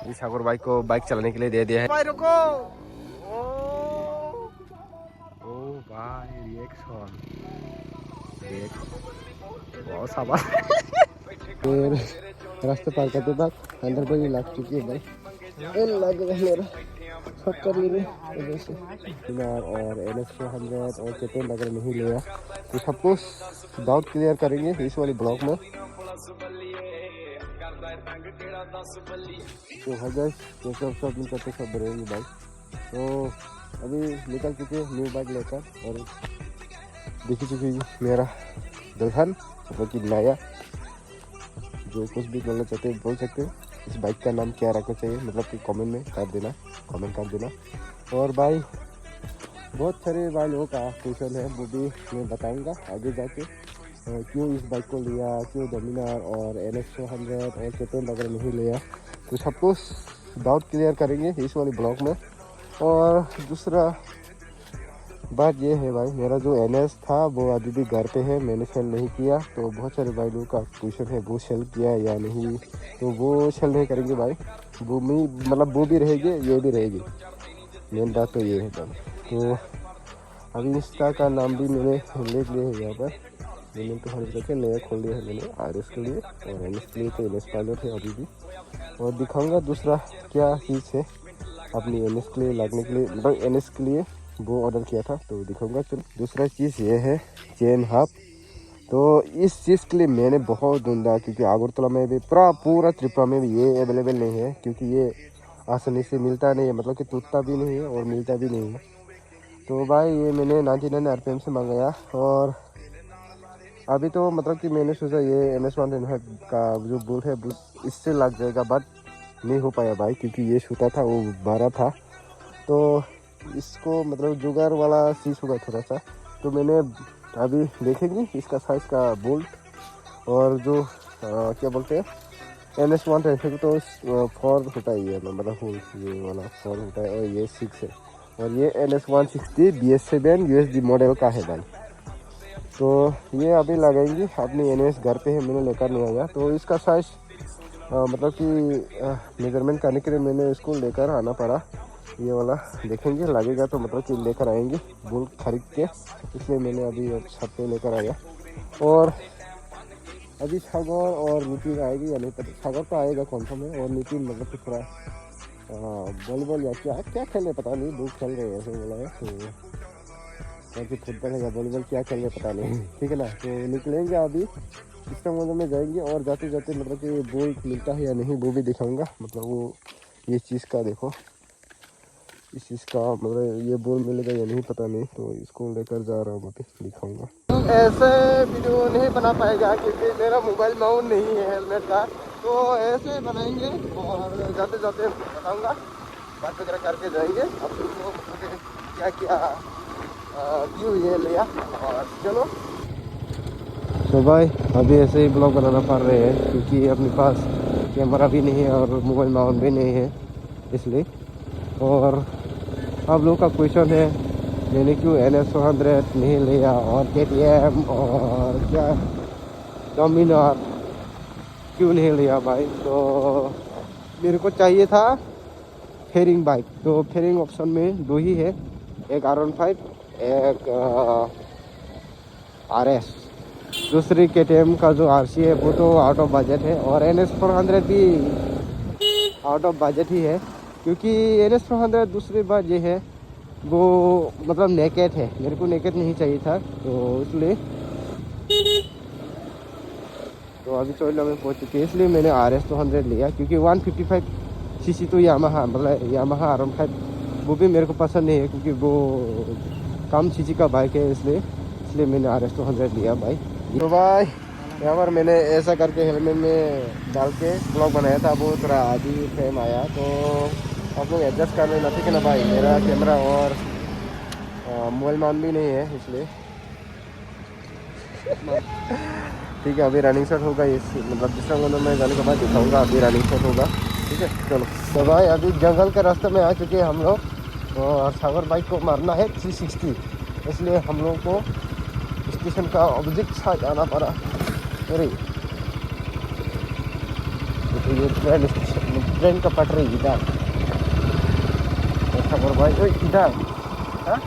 इस सागर भाई को बाइक चलाने के लिए दे दिया है। भाई रुको। ओ भाई रिएक्शन देखो बहुत सामान। फिर रास्ते पार करते बाद अंदर पे भी लग चुकी है भाई। लग रहा है मेरा सब कर लिए वैसे और NS400 और केटन वगैरह नहीं लिया तो सब कुछ डाउट क्लियर करेंगे इस वाली ब्लॉग में। तो है गाइस सब करते सब रहेंगे बाइक। तो अभी निकल चुके न्यू बाइक लेकर और देखी चुकी मेरा दुल्हन मतलब कि नया। जो कुछ भी बोलना चाहते हैं बोल सकते हैं। इस बाइक का नाम क्या रखना चाहिए मतलब कि कमेंट कर देना। और भाई बहुत सारे भाई लोगों का क्वेश्चन है वो भी मैं बताऊंगा आगे जाके। क्यों इस बाइक को लिया, क्यों डोमिनार और NS400 और केटन वगैरह नहीं लिया तो सब कुछ डाउट क्लियर करेंगे इस वाली ब्लॉग में। और दूसरा बात ये है भाई मेरा जो NS था वो अभी भी घर पे है, मैंने सेल नहीं किया। तो बहुत सारे भाई लोगों का क्वेश्चन है वो सेल किया या नहीं तो वो सेल नहीं करेंगे भाई। वो मतलब वो भी रहेगी ये भी रहेगी, मेन बात तो ये है भाई। तो अभी इंस्टा का नाम भी मैंने लिख लिया है यहाँ पर। मैंने तो हर जगह नया खोल दिया है मैंने RS के लिए और NS के लिए तो NS पायलट है अभी भी। और दिखाऊंगा दूसरा क्या चीज़ है अपनी NS के लिए लगने के लिए मतलब NS के लिए वो ऑर्डर किया था तो दिखाऊंगा। चलो दूसरा चीज़ ये है चेन हब। तो इस चीज़ के लिए मैंने बहुत ढूंढा क्योंकि अगरतला में भी पूरा त्रिपुरा में भी ये अवेलेबल नहीं है क्योंकि ये आसानी से मिलता नहीं है मतलब कि टूटता भी नहीं है और मिलता भी नहीं है। तो भाई ये मैंने 99 RPM से मंगाया और अभी तो मतलब कि मैंने सोचा ये NS125 का जो बोल्ट है इससे लग जाएगा बट नहीं हो पाया भाई क्योंकि ये सूता था वो बड़ा था। तो इसको मतलब जुगाड़ वाला चीज़ होगा थोड़ा सा। तो मैंने अभी देखेंगे इसका साइज़ का बोल्ट और जो क्या बोलते हैं NS125 तो 4 होता ही है मतलब होल ये वाला 4 होता है और ये 6 है। और ये NS160 BS7 USD मॉडल का है भाई। तो ये अभी लगाएंगे अपनी NS घर पे है मैंने लेकर नहीं आया। तो इसका साइज़ मतलब कि मेजरमेंट करने के लिए मैंने इसको लेकर आना पड़ा। ये वाला देखेंगे लगेगा तो मतलब कि लेकर आएंगे बोल्ट खरीद के, इसलिए मैंने अभी छत पे लेकर आया। और अभी सागर और नितिन आएगी या नहीं पता। सागर तो आएगा कॉन्फर्म है और नितिन मतलब कि थोड़ा वॉलीबॉल या क्या खेलने पता नहीं वो खेल रहे हैं ऐसे बोला है। तो फुटबॉल है या वॉलीबॉल क्या खेल रहे पता नहीं ठीक है ना। तो निकलेंगे अभी इस टाइम में जाएंगे और जाते जाते मतलब कि बोल्ट मिलता है या नहीं वो भी दिखाऊंगा। मतलब वो ये चीज़ का देखो इस चीज़ का मतलब ये बोल मिलेगा या नहीं पता नहीं। तो इसको लेकर जा रहा हूँ अभी दिखाऊंगा। ऐसे वीडियो नहीं बना पाएगा क्योंकि मेरा मोबाइल माउंट नहीं है हेलमेट का। तो ऐसे बनाएंगे और जाते जाते बताऊंगा बात वगैरह करके जाएंगे। अब क्या क्या क्यों ये लिया और चलो। तो भाई अभी ऐसे ही ब्लॉग बनाना पड़ रहे हैं क्योंकि अपने पास कैमरा भी नहीं है और मोबाइल माउंट भी नहीं है इसलिए। और आप लोगों का क्वेश्चन है मैंने क्यों NS100 नहीं लिया और KTM और क्या डोमिनार क्यों नहीं लिया भाई। तो मेरे को चाहिए था फेयरिंग बाइक। तो फेयरिंग ऑप्शन में दो ही है, एक R15 एक RS। दूसरी KTM का जो RC है वो तो आउट ऑफ बजट है और NS400 भी आउट ऑफ बजट ही है क्योंकि NS400 दूसरी बात ये है वो मतलब नेकेट है, मेरे को नेकेट नहीं चाहिए था तो इसलिए। तो अभी चोइला में पहुंच चुके हैं इसलिए मैंने RS200 लिया क्योंकि 155cc तो यामाहा मतलब यामाहा R15 वो भी मेरे को पसंद नहीं है क्योंकि वो कम cc का बाइक है इसलिए मैंने RS200 लिया भाई। तो भाई यहाँ पर मैंने ऐसा करके हेलमेट में डाल के ब्लॉग बनाया था वो थोड़ा आधी फ्रेम आया तो आप लोग एडजस्ट कर लेना ठीक है ना भाई। मेरा कैमरा और मोबाइल माउंट भी नहीं है इसलिए ठीक है। अभी रनिंग शॉट होगा इस मतलब दूसरा मतलब मैं जाने के बाद दिखाऊंगा अभी रनिंग शॉट होगा ठीक है। चलो तो भाई अभी जंगल के रास्ते में आ चुके हैं हम लोग और सागर बाइक को मारना है 360 इसलिए हम लोग को स्टेशन का ऑपोजिट साइड आना पड़ा। अरे तो ये ट्रेन स्टेशन ट्रेन का पटरी इधर। सागर भाई ओए इधर हाँ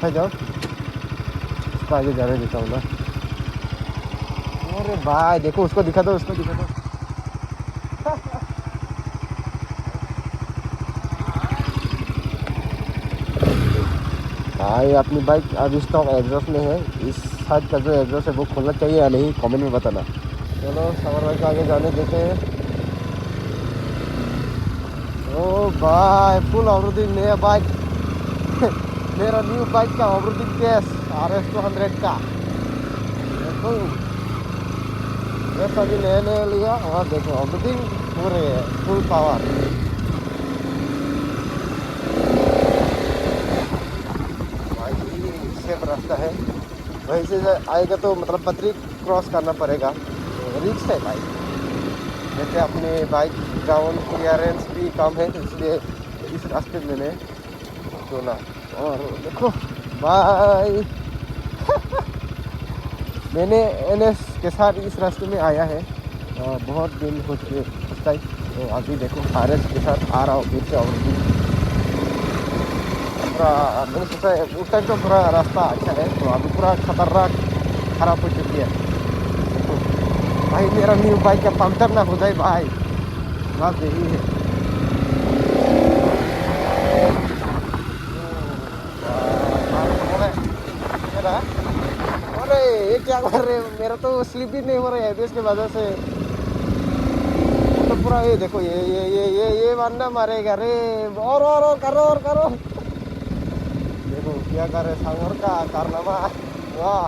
है जाओ, इसको आगे जाने देता हूँ ना। अरे भाई देखो, उसको दिखा दो, उसको दिखा दो। भाई अपनी बाइक अब स्टॉक एग्जॉस्ट में है। इस साइड का जो एग्जॉस्ट है वो खोलना चाहिए या नहीं, कमेंट में बताना। चलो सागर भाई को आगे जाने देते हैं। ओ भाई फुल ऑफरोडिंग नया बाइक मेरा न्यू बाइक का ऑफरोडिंग टेस्ट RS 200 का। देखो ये सभी नए नए लिया और देखो ऑफरोडिंग पूरे फुल पावर। भाई सेफ रास्ता है, वहीं से आएगा तो मतलब पथरी क्रॉस करना पड़ेगा, तो रिस्क है भाई। जैसे अपने बाइक ग्राउंड क्लियरेंस भी कम है, इसलिए इस रास्ते मैंने चुना। और देखो भाई मैंने NS के साथ इस रास्ते में आया है बहुत दिन हो चुके उस टाइम। तो अभी देखो RS के साथ आ रहा हूँ फिर से। और पूरा मैंने सोचा उस टाइम तो पूरा रास्ता अच्छा है, तो अभी पूरा खतरनाक खराब हो चुकी है। देखो भाई मेरा न्यू बाइक का पंक्चर ना हो जाए भाई, बात यही है। अरे ये क्या कर रहे, मेरा तो स्लिप ही नहीं हो रहा है इसके वजह से। तो पूरा ये देखो ये मानना मारेगा रे। और करो देखो क्या कर रहे सागर का कारनामा। वाह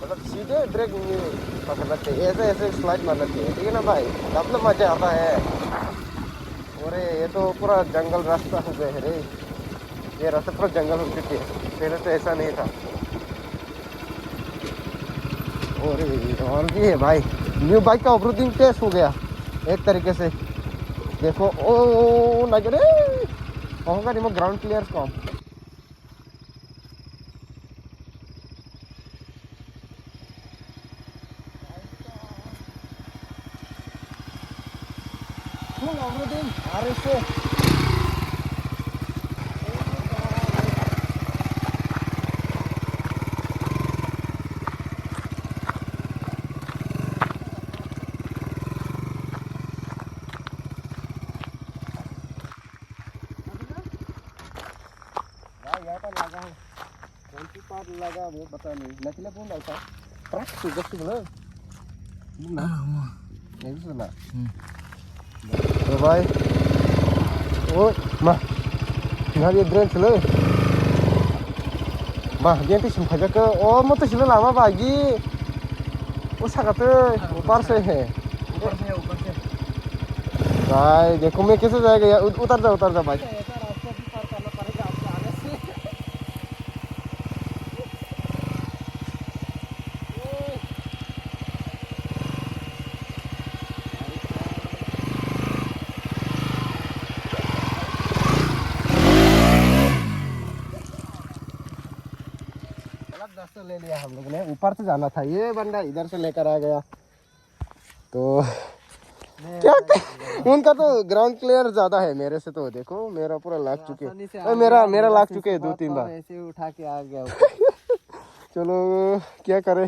मतलब सीधे ब्रेक पकड़ना चाहिए, ऐसे ऐसे स्लाइड मारना चाहिए, ठीक है ना भाई, तब तो मजा आता है। अरे ये तो पूरा जंगल रास्ता हो गया है रे, ये रास्ता पूरा जंगल हो चुकी है, पहले तो ऐसा नहीं था। और भी है भाई, न्यू बाइक का ऑफरोडिंग टेस्ट हो गया एक तरीके से। देखो ओ नजरे होगा नहीं, ग्राउंड क्लियर कम। फुल ऑफरोडिंग RS से लगा है, कौन सी पार्ट लगा वो पता नहीं, नकली कौन डालता ट्रक सुगत सुगत ना नहीं सुना। तो भाई ओ mah nggak drone selo mah dia tuh simpel ke oh mau tuh selo lama pagi उस ऊपर से है भाई। देखो मैं कैसे जाएगा, उतर जा भाई। रास्ता ले लिया हम लोग ने, ऊपर से जाना था, ये बंदा इधर से लेकर आ गया। तो क्या उनका तो ग्राउंड क्लियर ज्यादा है मेरे से, तो देखो मेरा पूरा लाग चुके हैं, मेरा लाग चुके हैं 2-3 बार ऐसे उठा के आ गया। चलो क्या करे,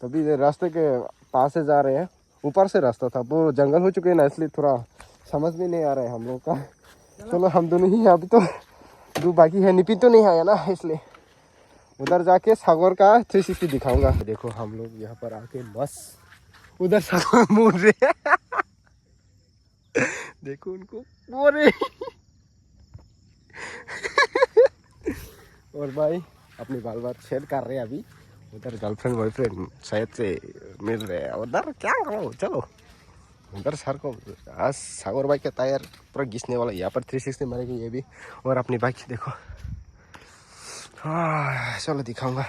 तभी रास्ते के पास से जा रहे हैं, ऊपर से रास्ता था, वो जंगल हो चुके हैं ना, इसलिए थोड़ा समझ में नहीं आ रहा है हम लोग का। चलो हम दोनों ही अभी तो दो बाकी है, निपिन तो नहीं आया ना, इसलिए उधर जाके सागर का 360 दिखाऊंगा। देखो हम लोग यहाँ पर आके बस उधर सागर मुड़ रहे हैं देखो उनको बोरे और भाई अपनी बाल बात शेयर कर रहे हैं अभी। उधर गर्लफ्रेंड बॉयफ्रेंड शायद से मिल रहे हैं, उधर क्या करो चलो उधर सर को। आज सागर बाइक का टायर पूरा घिसने वाला, यहाँ पर 360 मारेगी ये भी। और अपनी बाइक देखो, हाँ चलो दिखाऊंगा।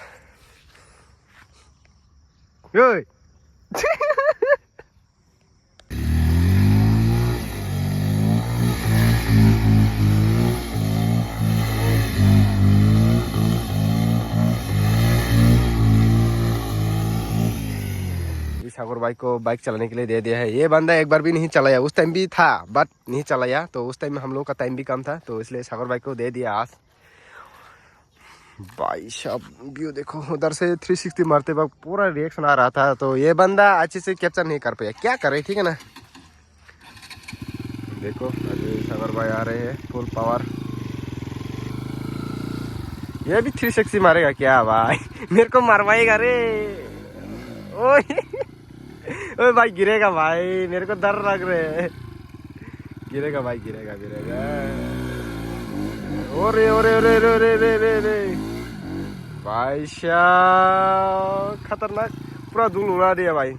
सागर भाई को बाइक चलाने के लिए दे दिया है। ये बंदा एक बार भी नहीं चलाया, उस टाइम भी था बट नहीं चलाया, तो उस टाइम में हम लोग का टाइम भी कम था, तो इसलिए सागर भाई को दे दिया आज। भाई साहब व्यू देखो, उधर से 360 मारते वक्त पूरा रिएक्शन आ रहा था, तो ये बंदा अच्छे से कैप्चर नहीं कर पाया, क्या करे, ठीक है ना। देखो अभी सागर भाई आ रहे हैं फुल पावर। ये भी 360 मारेगा क्या भाई? मेरे को मरवाएगा रे। ओए ओए भाई गिरेगा भाई, मेरे को डर लग रहे है। गिरेगा भाई, गिरेगा गिरेगा। ओरे ओरे ओरे ओरे ओरे ओरे ओरे भाई साहब खतरनाक, पूरा धूल उड़ा दिया भाई।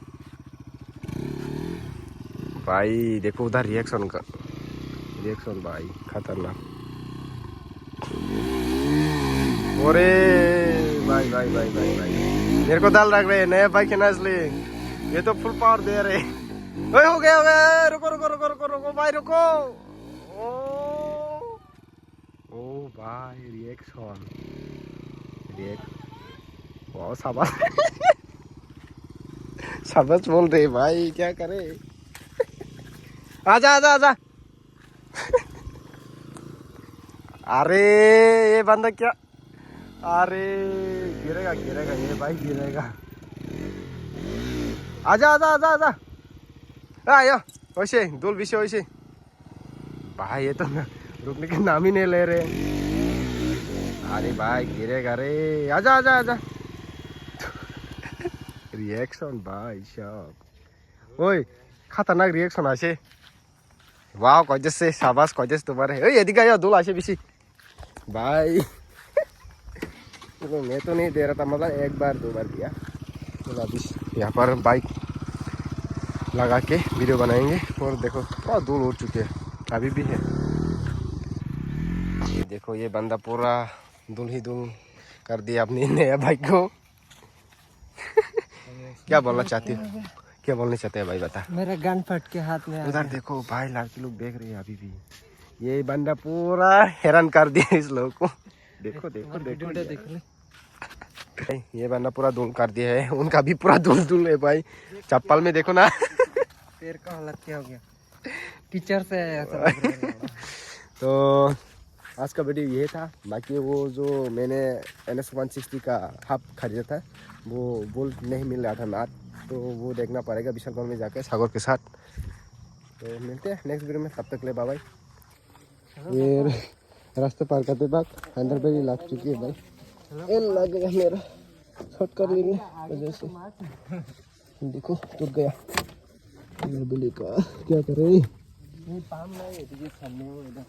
भाई देखो उधर रिएक्शन का रिएक्शन भाई खतरनाक। ओरे भाई भाई भाई भाई भाई मेरे को दाल रख रहे हैं, नया बाइक है ना इसलिए ये तो फुल पावर दे रहे। ओए हो गया, रुको रुको रुको रुको रुको भाई रुको। ओ भाई रिएक्शन वाह शाबाश। शाबाश बोल रहे भाई, क्या करे। आजा आजा आजा। अरे ये बंदा क्या, अरे गिरेगा गिरेगा ये भाई गिरेगा। आजा आजा आजा आजा आयो वैसे दूल विषय वैसे भाई, ये तो रुकने के नाम ही नहीं ले रहे। अरे भाई गिरेगा रे, आजा आजा आजा। रिएक्शन भाई साहब, ओए खतरनाक रिएक्शन आसे। वाह कॉजेस से शाबाश, कॉजेस तुम्हारे। ओए यदि का दूल आसे बिसी भाई। तो मैं तो नहीं दे रहा था, मतलब एक बार दो बार किया। तो अभी यहाँ पर बाइक लगा के वीडियो बनाएंगे। और देखो बहुत दूर उड़ चुके हैं, अभी भी है। ये देखो ये बंदा पूरा धूल ही धूल कर दिया अपनी नया बाइक को। क्या बोलना चाहती हो, क्या बोलना चाहते हैं भाई बता। मेरा गन फट के हाथ में उधर देखो भाई लड़की लोग देख रहे हैं अभी भी। ये बंदा पूरा हैरान कर दिया इस लोग को। देखो देखो देखो ये बंदा पूरा धूल कर दिया है, उनका भी पूरा धूल धूल है भाई। चप्पल में देखो ना। पैर का हालत क्या हो गया, कीचड़ से ऐसा लग रहा है। तो आज का वीडियो ये था। बाकी वो जो मैंने NS 160 का हाफ खरीदा था, वो बोल्ट नहीं मिल रहा था नाट, तो वो देखना पड़ेगा विशाल में जाकर सागर के साथ। तो मिलते हैं नेक्स्ट वीडियो में, तब तक ले बाय बाय। ये रास्ते पार करते वक्त अंदर पे लग चुकी है भाई, ये लग गया मेरा शॉर्ट कर लेंगे वजह से। देखो टूट गया बिल्ली का, क्या करे। पाम नहीं है, सामने वो इधर